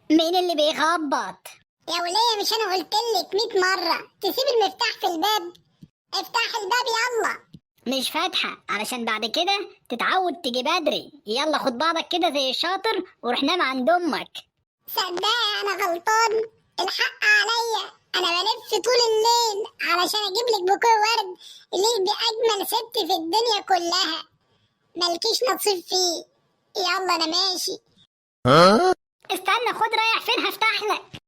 مين اللي بيخبط؟ يا ولية، مش انا قلتلك 100 مرة تسيب المفتاح في الباب؟ افتح الباب يلا. مش فاتحة علشان بعد كده تتعود تيجي بدري. يلا خد بعضك كده زي الشاطر وروح نام عند امك. صدقني انا غلطان، الحق عليا. انا بلف طول الليل علشان اجيب لك بوكيه ورد ليه باجمل ست في الدنيا كلها، مالكيش نصيب فيه. يلا انا ماشي. استنى، خد رايح فين؟ هفتح لك.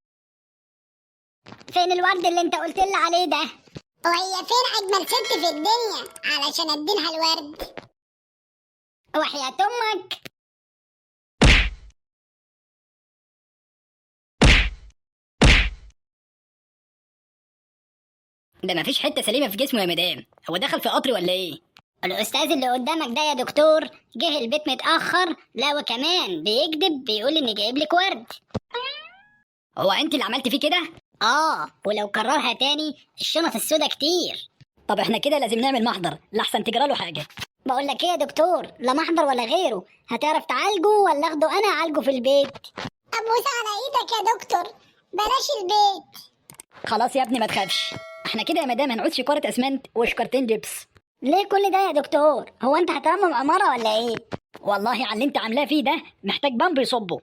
فين الورد اللي انت قلت لي عليه ده؟ وهي فين اجمل ست في الدنيا علشان اديلها الورد؟ وحياة امك. ده مفيش حته سليمه في جسمه يا مدام. هو دخل في قطري ولا ايه؟ الاستاذ اللي قدامك ده يا دكتور جه البيت متاخر، لا وكمان بيكذب بيقول اني جايب لك ورد. هو انت اللي عملت فيه كده؟ ولو كررها تاني الشنط السودا كتير. طب احنا كده لازم نعمل محضر لحسن تجرى له حاجه. بقول لك ايه يا دكتور، لا محضر ولا غيره، هتعرف تعالجه ولا اخده انا اعالجه في البيت؟ ابوس على ايدك يا دكتور، بلاش البيت. خلاص يا ابني ما تخافش، احنا كده يا مدام هنعوز شكاره اسمنت وشكارتين جبس. ليه كل ده يا دكتور؟ هو انت هتعمل عماره ولا ايه؟ والله على اللي انت عاملاه فيه ده محتاج بامب يصبه.